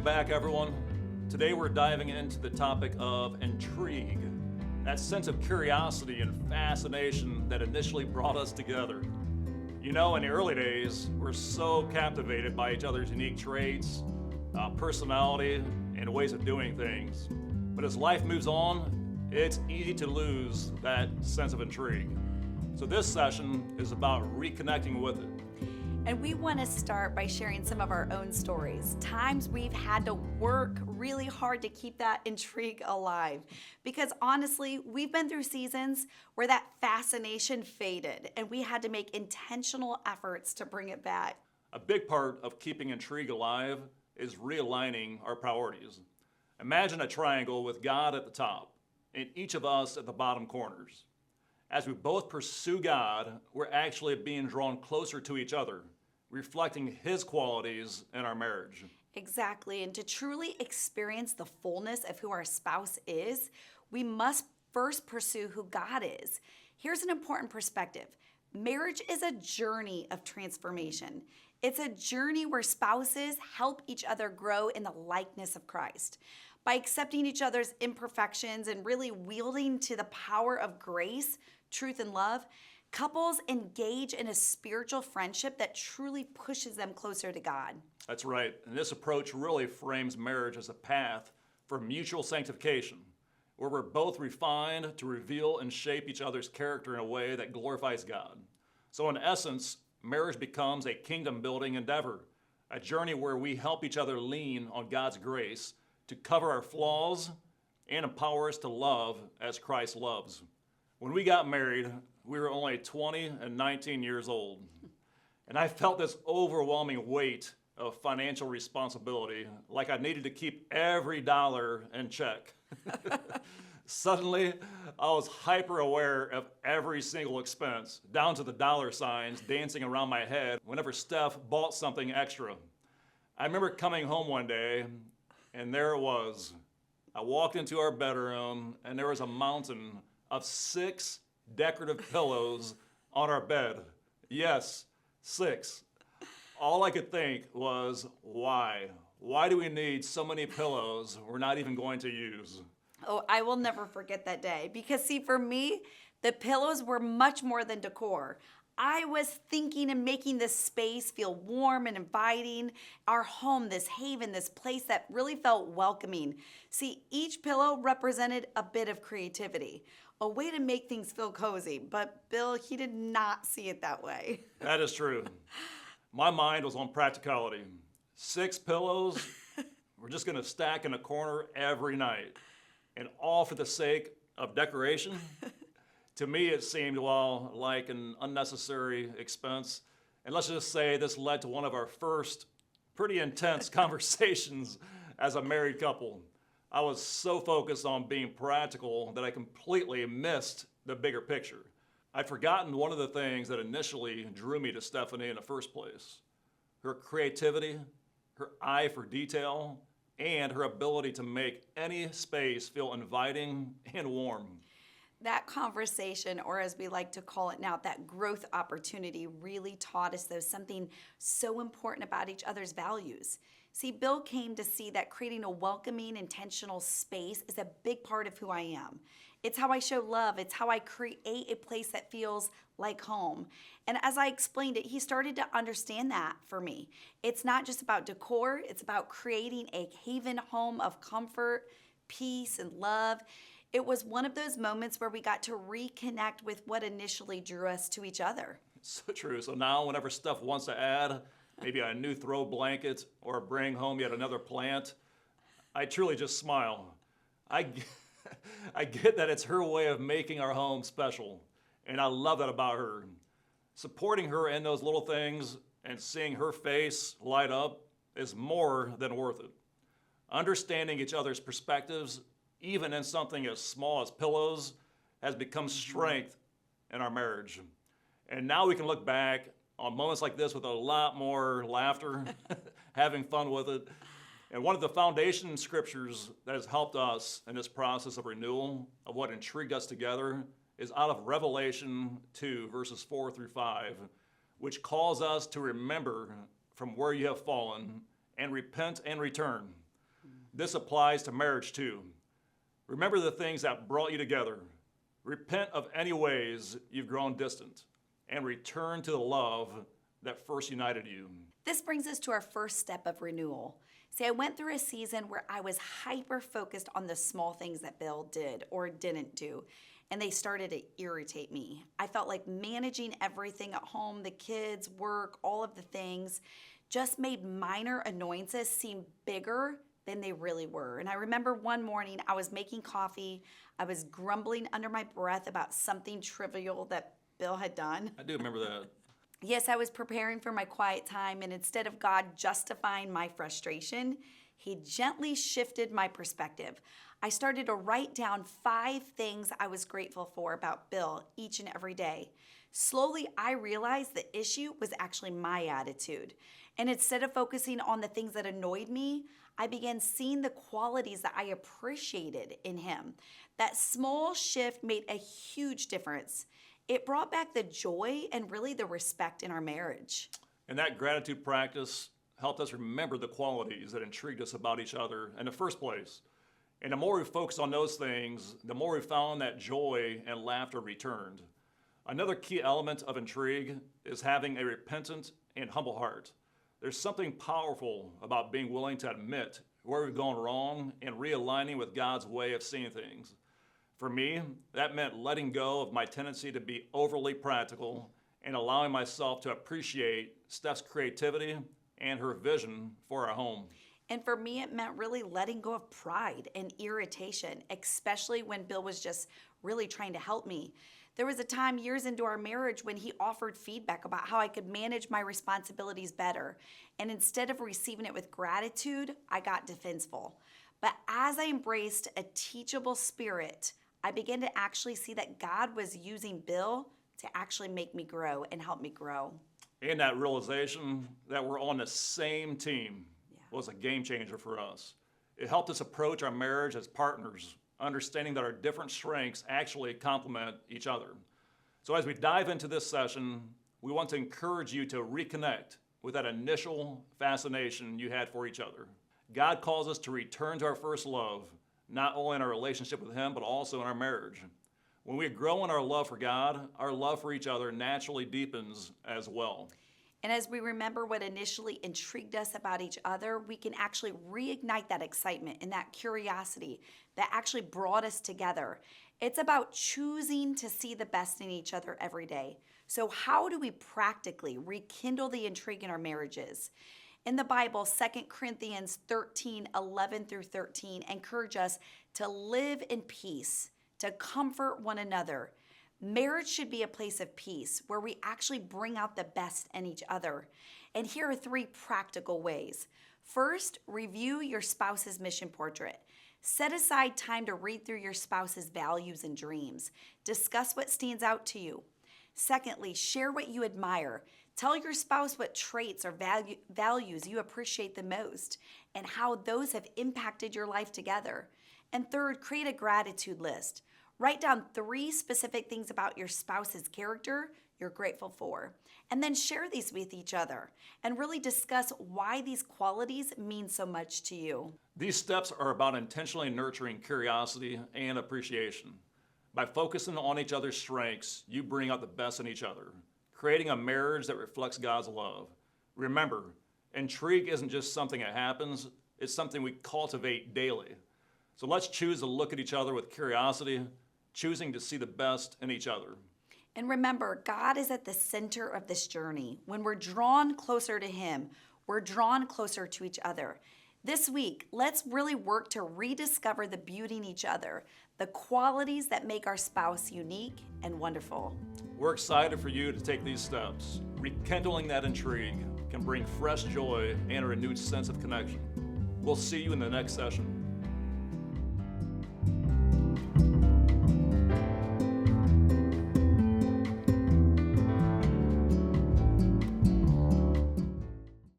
back, everyone. Today we're diving into the topic of intrigue, that sense of curiosity and fascination that initially brought us together. You know, in the early days, we're so captivated by each other's unique traits, personality, and ways of doing things. But as life moves on, it's easy to lose that sense of intrigue. So this session is about reconnecting with it. And we want to start by sharing some of our own stories, times we've had to work really hard to keep that intrigue alive. Because honestly, we've been through seasons where that fascination faded and we had to make intentional efforts to bring it back. A big part of keeping intrigue alive is realigning our priorities. Imagine a triangle with God at the top and each of us at the bottom corners. As we both pursue God, we're actually being drawn closer to each other, reflecting His qualities in our marriage. Exactly. And to truly experience the fullness of who our spouse is, we must first pursue who God is. Here's an important perspective. Marriage is a journey of transformation. It's a journey where spouses help each other grow in the likeness of Christ. By accepting each other's imperfections and really wielding to the power of grace, truth, and love, couples engage in a spiritual friendship that truly pushes them closer to God. That's right. And this approach really frames marriage as a path for mutual sanctification, where we're both refined to reveal and shape each other's character in a way that glorifies God. So in essence, marriage becomes a kingdom-building endeavor, a journey where we help each other lean on God's grace to cover our flaws and empower us to love as Christ loves. When we got married, we were only 20 and 19 years old. And I felt this overwhelming weight of financial responsibility, like I needed to keep every dollar in check. Suddenly, I was hyper aware of every single expense, down to the dollar signs dancing around my head whenever Steph bought something extra. I remember coming home one day, and there it was. I walked into our bedroom, and there was a mountain of 6 decorative pillows on our bed. Yes, 6. All I could think was, why? Why do we need so many pillows we're not even going to use? Oh, I will never forget that day because, see, for me, the pillows were much more than decor. I was thinking and making this space feel warm and inviting, our home, this haven, this place that really felt welcoming. See, each pillow represented a bit of creativity, a way to make things feel cozy. But Bill, he did not see it that way. That is true. My mind was on practicality. 6 pillows, we're just gonna stack in a corner every night. And all for the sake of decoration? To me, it seemed, well, like an unnecessary expense. And let's just say this led to one of our first pretty intense conversations as a married couple. I was so focused on being practical that I completely missed the bigger picture. I'd forgotten one of the things that initially drew me to Stephanie in the first place. Her creativity, her eye for detail, and her ability to make any space feel inviting and warm. That conversation, or as we like to call it now, that growth opportunity really taught us, though, something so important about each other's values. See, Bill came to see that creating a welcoming, intentional space is a big part of who I am. It's how I show love. It's how I create a place that feels like home. And as I explained it, he started to understand that for me. It's not just about decor. It's about creating a haven home of comfort, peace, and love. It was one of those moments where we got to reconnect with what initially drew us to each other. So true. So now whenever Steph wants to add maybe a new throw blanket or bring home yet another plant, I truly just smile. I get that it's her way of making our home special, and I love that about her. Supporting her in those little things and seeing her face light up is more than worth it. Understanding each other's perspectives, even in something as small as pillows, has become strength in our marriage. And now we can look back on moments like this with a lot more laughter, having fun with it. And one of the foundation scriptures that has helped us in this process of renewal, of what intrigued us together, is out of Revelation 2, verses 4 through 5, which calls us to remember from where you have fallen and repent and return. This applies to marriage too. Remember the things that brought you together. Repent of any ways you've grown distant and return to the love that first united you. This brings us to our first step of renewal. See, I went through a season where I was hyper focused on the small things that Bill did or didn't do, and they started to irritate me. I felt like managing everything at home, the kids, work, all of the things, just made minor annoyances seem bigger than they really were. And I remember one morning I was making coffee, I was grumbling under my breath about something trivial that Bill had done. I do remember that. Yes, I was preparing for my quiet time, and instead of God justifying my frustration, He gently shifted my perspective. I started to write down 5 things I was grateful for about Bill each and every day. Slowly, I realized the issue was actually my attitude. And instead of focusing on the things that annoyed me, I began seeing the qualities that I appreciated in him. That small shift made a huge difference. It brought back the joy and really the respect in our marriage. And that gratitude practice helped us remember the qualities that intrigued us about each other in the first place. And the more we focused on those things, the more we found that joy and laughter returned. Another key element of intrigue is having a repentant and humble heart. There's something powerful about being willing to admit where we've gone wrong and realigning with God's way of seeing things. For me, that meant letting go of my tendency to be overly practical and allowing myself to appreciate Steph's creativity and her vision for our home. And for me, it meant really letting go of pride and irritation, especially when Bill was just really trying to help me. There was a time years into our marriage when he offered feedback about how I could manage my responsibilities better. And instead of receiving it with gratitude, I got defensive. But as I embraced a teachable spirit, I began to actually see that God was using Bill to actually make me grow and help me grow. And that realization that we're on the same team was a game changer for us. It helped us approach our marriage as partners, understanding that our different strengths actually complement each other. So as we dive into this session, we want to encourage you to reconnect with that initial fascination you had for each other. God calls us to return to our first love, not only in our relationship with Him, but also in our marriage. When we grow in our love for God, our love for each other naturally deepens as well. And as we remember what initially intrigued us about each other, we can actually reignite that excitement and that curiosity that actually brought us together. It's about choosing to see the best in each other every day. So how do we practically rekindle the intrigue in our marriages? In the Bible, 2 Corinthians 13:11-13 encourage us to live in peace, to comfort one another. Marriage should be a place of peace where we actually bring out the best in each other. And here are 3 practical ways. First, review your spouse's mission portrait. Set aside time to read through your spouse's values and dreams. Discuss what stands out to you. Secondly, share what you admire. Tell your spouse what traits or values you appreciate the most and how those have impacted your life together. And third, create a gratitude list. Write down 3 specific things about your spouse's character you're grateful for, and then share these with each other and really discuss why these qualities mean so much to you. These steps are about intentionally nurturing curiosity and appreciation. By focusing on each other's strengths, you bring out the best in each other, creating a marriage that reflects God's love. Remember, intrigue isn't just something that happens, it's something we cultivate daily. So let's choose to look at each other with curiosity, choosing to see the best in each other. And remember, God is at the center of this journey. When we're drawn closer to Him, we're drawn closer to each other. This week, let's really work to rediscover the beauty in each other, the qualities that make our spouse unique and wonderful. We're excited for you to take these steps. Rekindling that intrigue can bring fresh joy and a renewed sense of connection. We'll see you in the next session.